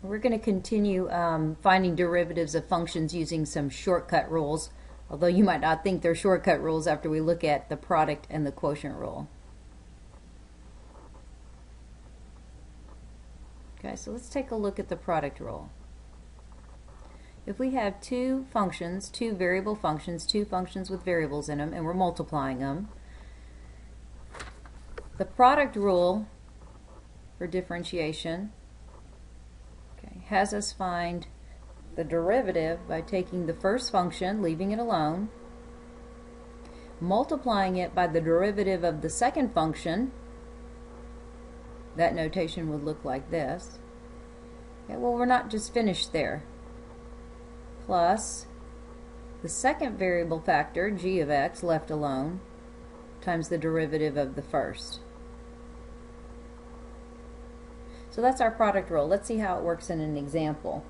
We're going to continue finding derivatives of functions using some shortcut rules, although you might not think they're shortcut rules after we look at the product and the quotient rule. Okay, so let's take a look at the product rule. If we have two functions, two variable functions, two functions with variables in them, and we're multiplying them, the product rule for differentiation has us find the derivative by taking the first function, leaving it alone, multiplying it by the derivative of the second function. That notation would look like this. Okay, well, we're not just finished there. Plus the second variable factor, g of x, left alone, times the derivative of the first. So that's our product rule. Let's see how it works in an example.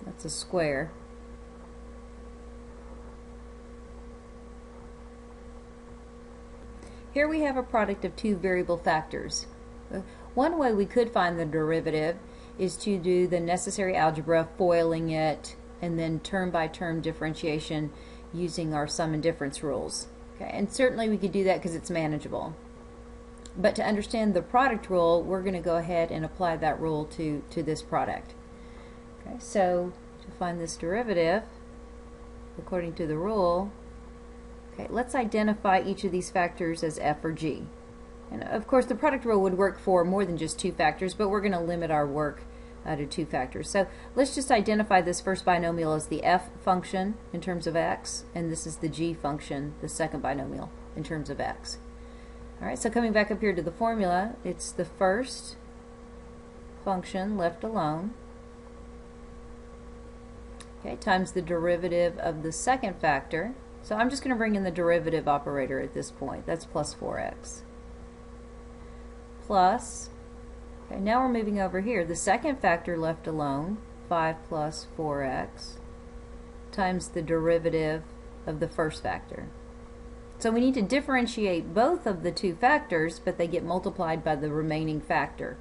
That's a square. Here we have a product of two variable factors. One way we could find the derivative is to do the necessary algebra, foiling it, and then term by term differentiation using our sum and difference rules. Okay, and certainly we could do that because it's manageable. But to understand the product rule, we're going to go ahead and apply that rule to this product. Okay, so to find this derivative, according to the rule, okay, let's identify each of these factors as f or g. And of course the product rule would work for more than just two factors, but we're going to limit our work to two factors. So let's just identify this first binomial as the f function in terms of x, and this is the g function, the second binomial, in terms of x. Alright, so coming back up here to the formula, it's the first function left alone, okay, times the derivative of the second factor. So I'm just going to bring in the derivative operator at this point. That's plus 4x. Plus, okay, now we're moving over here. The second factor left alone, 5 plus 4x, times the derivative of the first factor. So we need to differentiate both of the two factors, but they get multiplied by the remaining factor.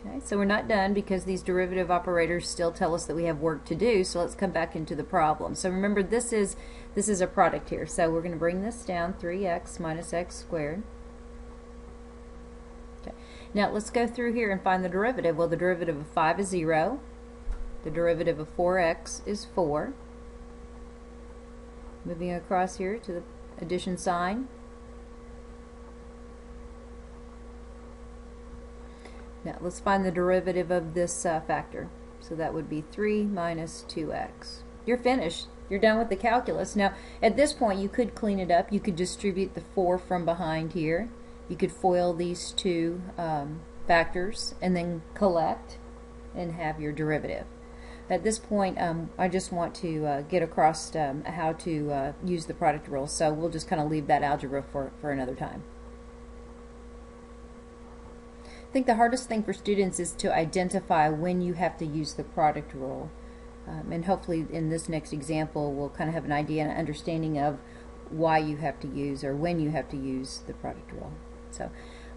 Okay, so we're not done because these derivative operators still tell us that we have work to do, so let's come back into the problem. So remember, this is a product here, so we're going to bring this down, 3x minus x squared. Okay. Now let's go through here and find the derivative. Well, the derivative of 5 is 0. The derivative of 4x is 4. Moving across here to the addition sign. Now let's find the derivative of this factor. So that would be 3 minus 2x. You're finished. You're done with the calculus. Now at this point you could clean it up. You could distribute the 4 from behind here. You could FOIL these two factors and then collect and have your derivative. At this point I just want to get across how to use the product rule, so we'll just kind of leave that algebra for another time. I think the hardest thing for students is to identify when you have to use the product rule. And hopefully in this next example we'll kind of have an idea and understanding of why you have to use or when you have to use the product rule. So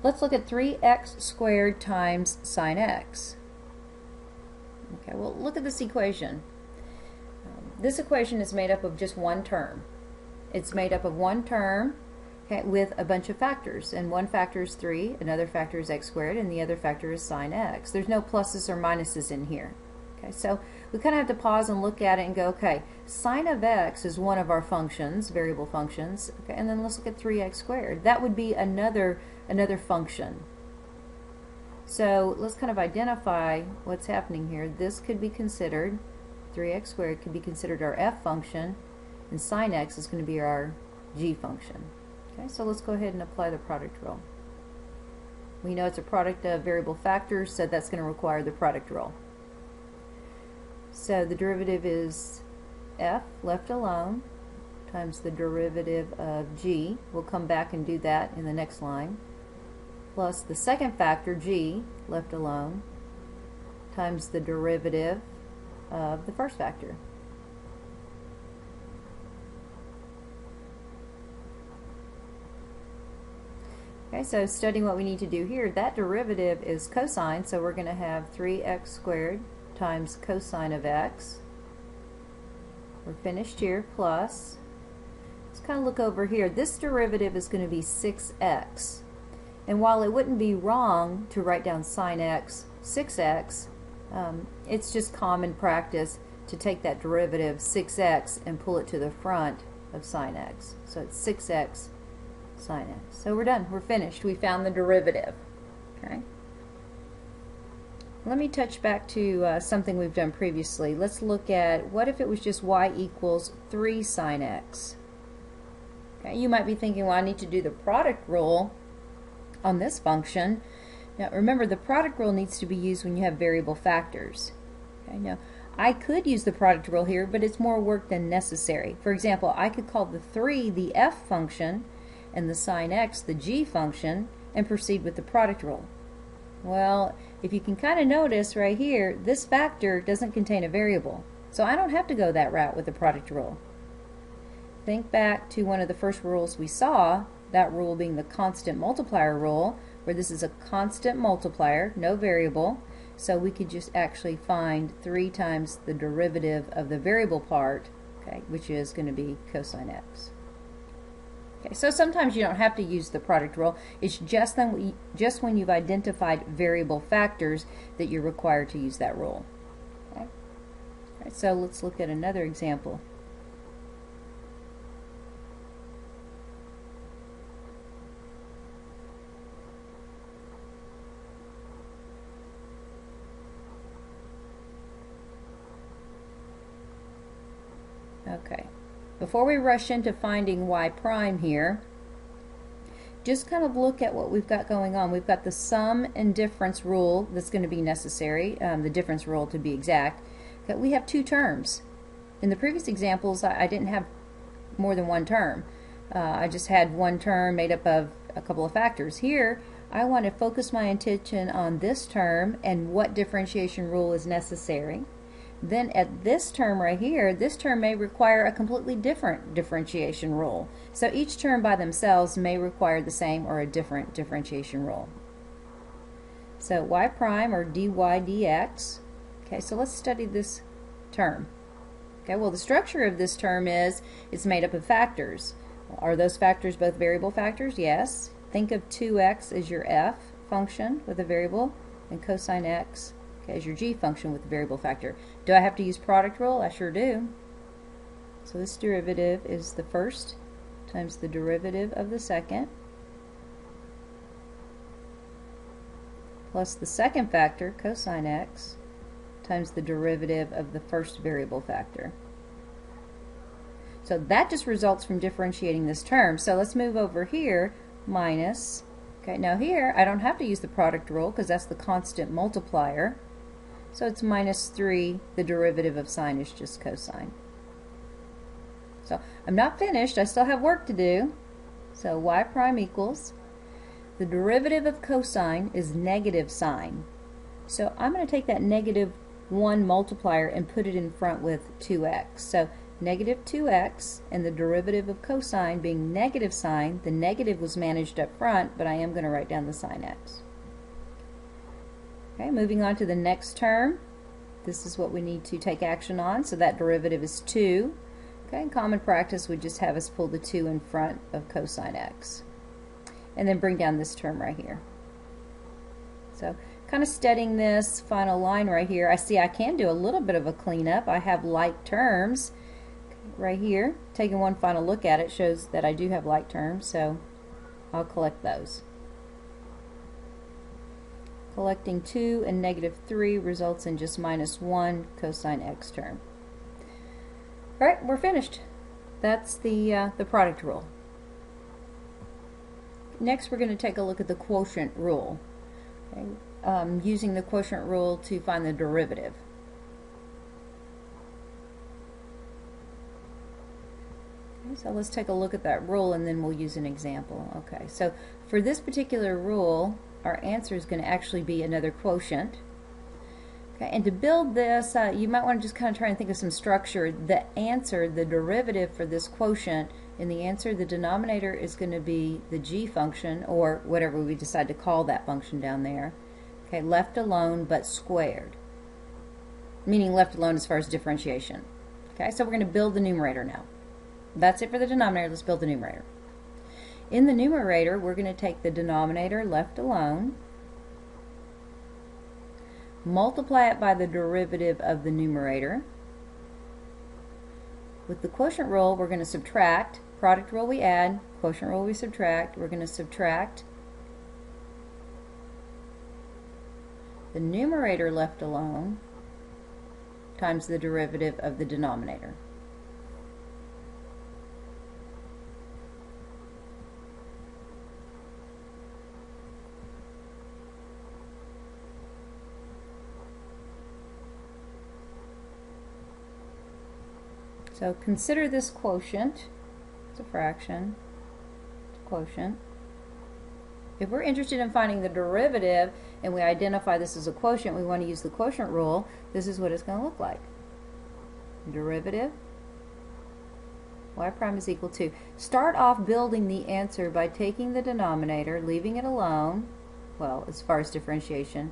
let's look at 3x squared times sine x. Okay, well, look at this equation. This equation is made up of just one term. It's made up of one term, okay, with a bunch of factors, and one factor is 3, another factor is x squared, and the other factor is sine x. There's no pluses or minuses in here. Okay, so we kind of have to pause and look at it and go, okay, sine of x is one of our functions, variable functions, okay, and then let's look at 3x squared. That would be another function. So let's kind of identify what's happening here. This could be considered, 3x squared could be considered our f function, and sine x is going to be our g function. Okay, so let's go ahead and apply the product rule. We know it's a product of variable factors, so that's going to require the product rule. So the derivative is f left alone times the derivative of g. We'll come back and do that in the next line. Plus the second factor, g, left alone, times the derivative of the first factor. Okay, so studying what we need to do here, that derivative is cosine, so we're going to have 3x squared times cosine of x. We're finished here, plus, let's kind of look over here. This derivative is going to be 6x. And while it wouldn't be wrong to write down sine x, 6x, it's just common practice to take that derivative, 6x, and pull it to the front of sine x. So it's 6x sine x. So we're done. We're finished. We found the derivative. Okay. Let me touch back to something we've done previously. Let's look at what if it was just y equals 3 sine x. Okay. You might be thinking, well, I need to do the product rule on this function. Now remember, the product rule needs to be used when you have variable factors. Okay. Now I could use the product rule here, but it's more work than necessary. For example, I could call the 3 the f function and the sine x the g function and proceed with the product rule. Well, if you can kind of notice right here, this factor doesn't contain a variable, so I don't have to go that route with the product rule. Think back to one of the first rules we saw, that rule being the constant multiplier rule, where this is a constant multiplier, no variable, so we could just actually find 3 times the derivative of the variable part, okay, which is going to be cosine x. Okay, so sometimes you don't have to use the product rule. It's just when you've identified variable factors that you're required to use that rule. Okay. All right, so let's look at another example. Okay. Before we rush into finding y prime here, just kind of look at what we've got going on. We've got the sum and difference rule that's going to be necessary, the difference rule to be exact. Okay, we have 2 terms. In the previous examples, I didn't have more than one term. I just had one term made up of a couple of factors. Here, I want to focus my attention on this term and what differentiation rule is necessary. Then at this term right here, this term may require a completely different differentiation rule. So each term by themselves may require the same or a different differentiation rule. So y prime, or dy dx. Okay, so let's study this term. Okay, well, the structure of this term is it's made up of factors. Are those factors both variable factors? Yes. Think of 2x as your f function with a variable and cosine x as your g function with the variable factor. Do I have to use product rule? I sure do. So this derivative is the first times the derivative of the second plus the second factor, cosine x, times the derivative of the first variable factor. So that just results from differentiating this term. So let's move over here, minus, okay, now here I don't have to use the product rule because that's the constant multiplier. So it's minus 3, the derivative of sine is just cosine. So I'm not finished, I still have work to do. So y prime equals, the derivative of cosine is negative sine. So I'm going to take that negative 1 multiplier and put it in front with 2x. So negative 2x, and the derivative of cosine being negative sine, the negative was managed up front, but I am going to write down the sine x. Okay, moving on to the next term. This is what we need to take action on. So that derivative is 2. Okay, common practice would just have us pull the 2 in front of cosine x. And then bring down this term right here. So kind of studying this final line right here, I see I can do a little bit of a cleanup. I have like terms right here. Taking one final look at it shows that I do have like terms, so I'll collect those. Collecting 2 and negative 3 results in just minus 1 cosine x term. Alright, we're finished. That's the product rule. Next we're going to take a look at the quotient rule. Okay. Using the quotient rule to find the derivative. So let's take a look at that rule and then we'll use an example. Okay, so for this particular rule, our answer is going to actually be another quotient. Okay, and to build this, you might want to just kind of try and think of some structure. The answer, the derivative for this quotient, in the answer, the denominator is going to be the g function, or whatever we decide to call that function down there. Okay, left alone but squared, meaning left alone as far as differentiation. Okay, so we're going to build the numerator now. That's it for the denominator. Let's build the numerator. In the numerator, we're going to take the denominator left alone, multiply it by the derivative of the numerator. With the quotient rule, we're going to subtract. Product rule we add, quotient rule we subtract. We're going to subtract the numerator left alone times the derivative of the denominator. So consider this quotient. It's a fraction. It's a quotient. If we're interested in finding the derivative and we identify this as a quotient, we want to use the quotient rule. This is what it's going to look like. Derivative y prime is equal to. Start off building the answer by taking the denominator, leaving it alone, well, as far as differentiation,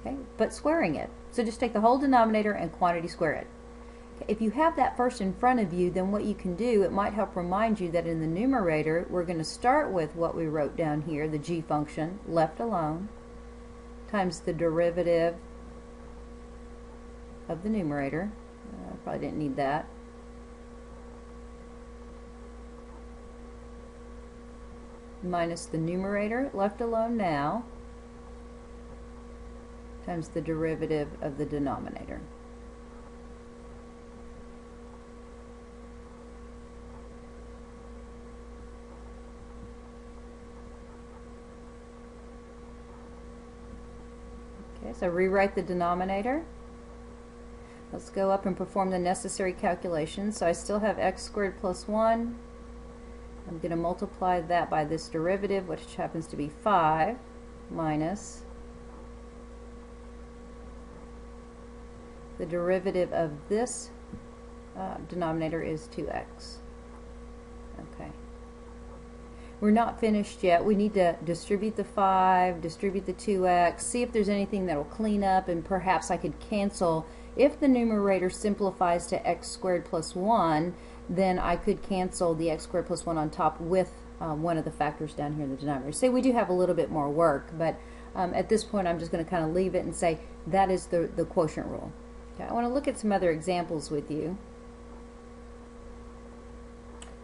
okay, but squaring it. So just take the whole denominator and quantity square it. If you have that first in front of you, then what you can do, it might help remind you that in the numerator, we're going to start with what we wrote down here, the g function, left alone, times the derivative of the numerator. I probably didn't need that. Minus the numerator, left alone now, times the derivative of the denominator. So rewrite the denominator. Let's go up and perform the necessary calculations. So I still have x squared plus 1. I'm going to multiply that by this derivative, which happens to be 5, minus the derivative of this denominator is 2x. Okay. We're not finished yet. We need to distribute the 5, distribute the 2x, see if there's anything that will clean up, and perhaps I could cancel. If the numerator simplifies to x squared plus 1, then I could cancel the x squared plus 1 on top with one of the factors down here in the denominator. So we do have a little bit more work, but at this point I'm just going to kind of leave it and say that is the quotient rule. Okay, I want to look at some other examples with you.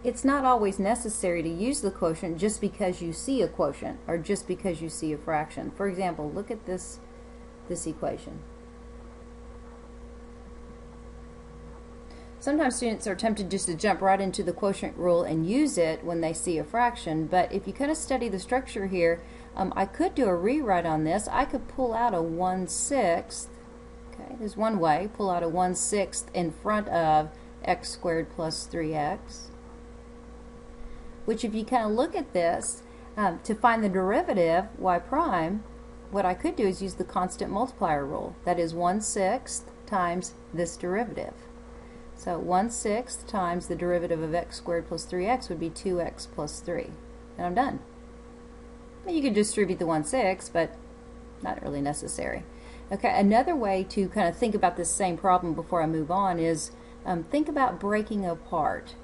It's not always necessary to use the quotient just because you see a quotient or just because you see a fraction. For example, look at this equation. Sometimes students are tempted just to jump right into the quotient rule and use it when they see a fraction, but if you kind of study the structure here, I could do a rewrite on this. I could pull out a 1/6. Okay, there's one way. Pull out a 1/6 in front of x squared plus 3x. Which, if you kind of look at this, to find the derivative, y prime, what I could do is use the constant multiplier rule. That is 1/6 times this derivative. So 1/6 times the derivative of x squared plus 3x would be 2x plus 3. And I'm done. You could distribute the 1/6, but not really necessary. Okay, another way to kind of think about this same problem before I move on is think about breaking it apart,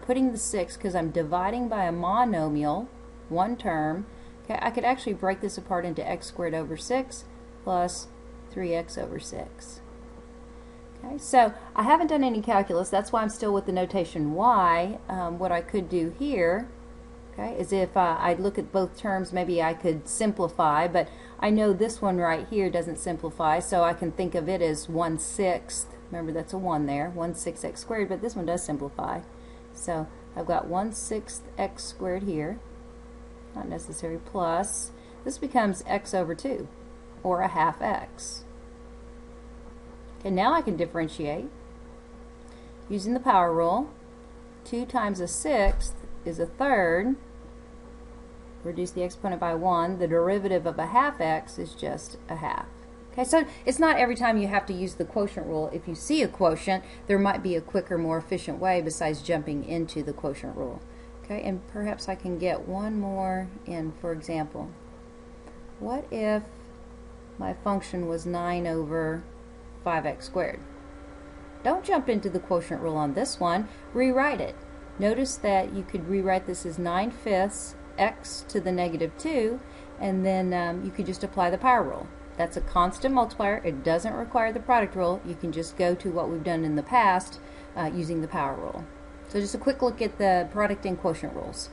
putting the 6, because I'm dividing by a monomial, one term. Okay, I could actually break this apart into x squared over 6 plus 3x over 6. Okay, so I haven't done any calculus. That's why I'm still with the notation y. What I could do here, okay, is if I look at both terms, maybe I could simplify, but I know this one right here doesn't simplify, so I can think of it as 1/6. Remember, that's a 1 there, 1/6 x squared, but this one does simplify. So I've got 1/6 x squared here, not necessary, plus, this becomes x over 2, or a half x. Okay, now I can differentiate using the power rule. 2 times a sixth is a third. Reduce the exponent by 1. The derivative of a half x is just a half. Okay, so it's not every time you have to use the quotient rule. If you see a quotient, there might be a quicker, more efficient way besides jumping into the quotient rule. Okay, and perhaps I can get one more in, for example. What if my function was 9 over 5x squared? Don't jump into the quotient rule on this one. Rewrite it. Notice that you could rewrite this as 9/5 x to the negative 2, and then you could just apply the power rule. That's a constant multiplier. It doesn't require the product rule. You can just go to what we've done in the past using the power rule. So just a quick look at the product and quotient rules.